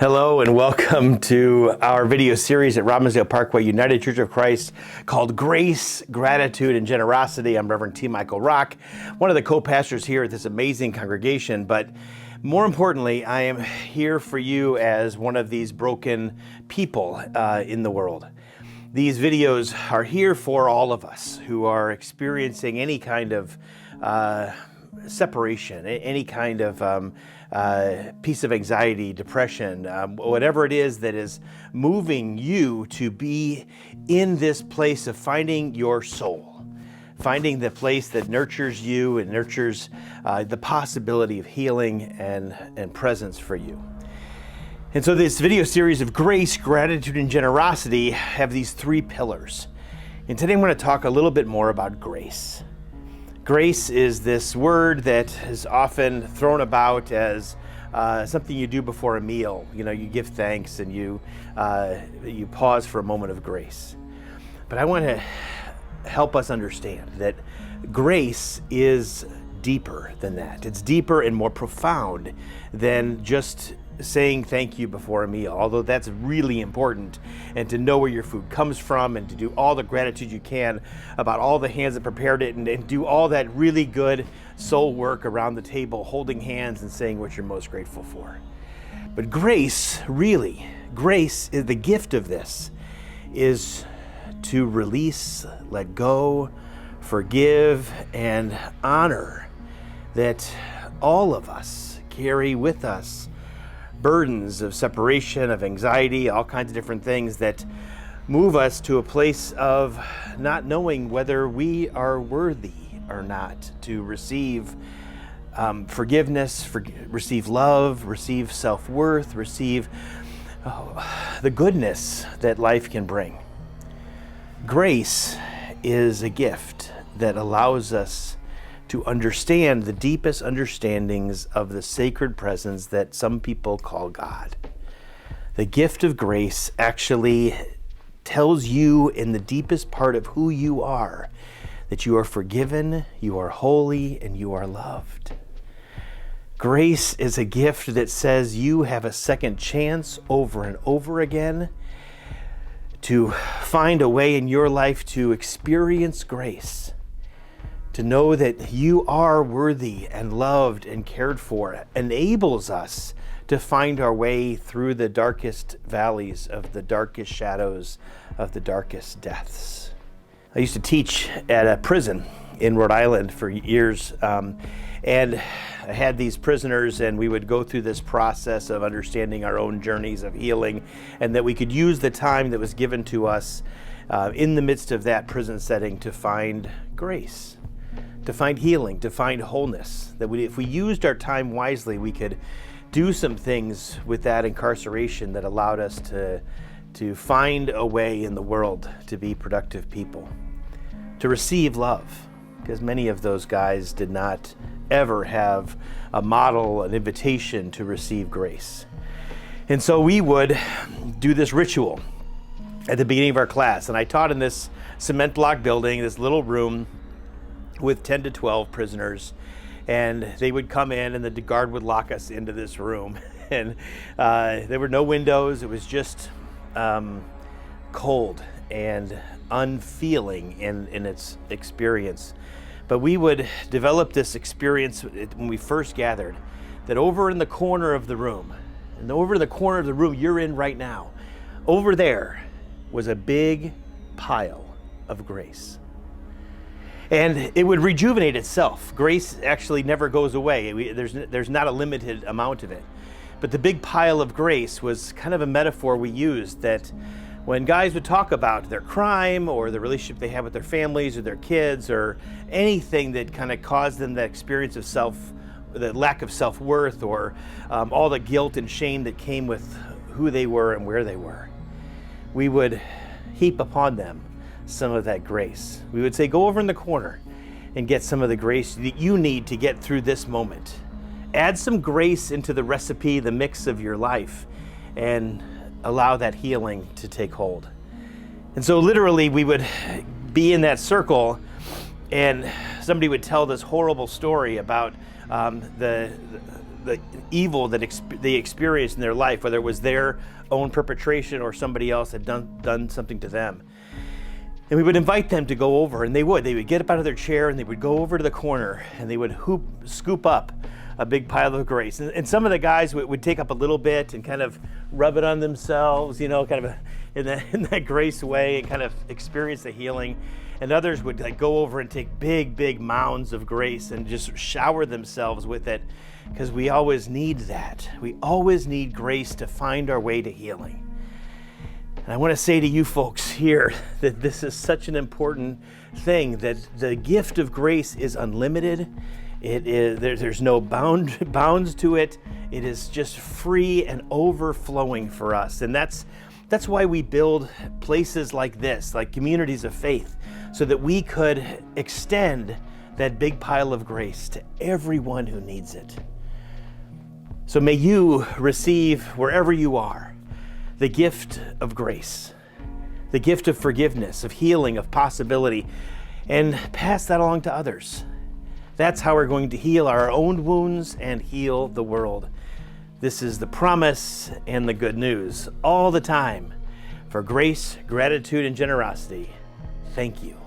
Hello and welcome to our video series at Robbinsdale Parkway United Church of Christ called Grace, Gratitude, and Generosity. I'm Reverend T. Michael Rock, one of the co-pastors here at this amazing congregation, but more importantly, I am here for you as one of these broken people in the world. These videos are here for all of us who are experiencing any kind of separation, any kind of piece of anxiety, depression, whatever it is that is moving you to be in this place of finding your soul, finding the place that nurtures you and nurtures the possibility of healing and presence for you. And so this video series of grace, gratitude, and generosity have these three pillars. And today I'm going to talk a little bit more about grace. Grace is this word that is often thrown about as something you do before a meal. You know, you give thanks and you pause for a moment of grace. But I want to help us understand that grace is deeper than that. It's deeper and more profound than just saying thank you before a meal, although that's really important, and to know where your food comes from and to do all the gratitude you can about all the hands that prepared it and do all that really good soul work around the table, holding hands and saying what you're most grateful for. But grace, really, grace is the gift of this, is to release, let go, forgive, and honor that all of us carry with us burdens of separation, of anxiety, all kinds of different things that move us to a place of not knowing whether we are worthy or not to receive forgiveness, receive love, receive self-worth, receive the goodness that life can bring. Grace is a gift that allows us to understand the deepest understandings of the sacred presence that some people call God. The gift of grace actually tells you in the deepest part of who you are that you are forgiven, you are holy, and you are loved. Grace is a gift that says you have a second chance over and over again to find a way in your life to experience grace, to know that you are worthy and loved and cared for, enables us to find our way through the darkest valleys of the darkest shadows of the darkest deaths. I used to teach at a prison in Rhode Island for years, and I had these prisoners, and we would go through this process of understanding our own journeys of healing, and that we could use the time that was given to us in the midst of that prison setting to find grace, to find healing, to find wholeness. That if we used our time wisely, we could do some things with that incarceration that allowed us to find a way in the world to be productive people, to receive love, because many of those guys did not ever have a model, an invitation to receive grace. And so we would do this ritual at the beginning of our class, and I taught in this cement block building, this little room with 10 to 12 prisoners, and they would come in and the guard would lock us into this room, and there were no windows. It was just cold and unfeeling in its experience. But we would develop this experience when we first gathered, that over in the corner of the room, and over in the corner of the room you're in right now, over there was a big pile of grace. And it would rejuvenate itself. Grace actually never goes away. There's not a limited amount of it. But the big pile of grace was kind of a metaphor we used, that when guys would talk about their crime or the relationship they have with their families or their kids or anything that kind of caused them that experience of the lack of self-worth or all the guilt and shame that came with who they were and where they were, we would heap upon them some of that grace. We would say, go over in the corner and get some of the grace that you need to get through this moment. Add some grace into the recipe, the mix of your life, and allow that healing to take hold. And so literally we would be in that circle, And somebody would tell this horrible story about the evil that they experienced in their life, whether it was their own perpetration or somebody else had done something to them. And we would invite them to go over, and they would get up out of their chair and they would go over to the corner and they would scoop up a big pile of grace. And some of the guys would take up a little bit and kind of rub it on themselves, kind of in that grace way, and kind of experience the healing. And others would go over and take big mounds of grace and just shower themselves with it, because we always need that. We always need grace to find our way to healing. And I want to say to you folks here that this is such an important thing, that the gift of grace is unlimited. There's no bounds to it. It is just free and overflowing for us. And that's why we build places like this, like communities of faith, so that we could extend that big pile of grace to everyone who needs it. So may you receive, wherever you are, the gift of grace, the gift of forgiveness, of healing, of possibility, and pass that along to others. That's how we're going to heal our own wounds and heal the world. This is the promise and the good news all the time. For grace, gratitude, and generosity, thank you.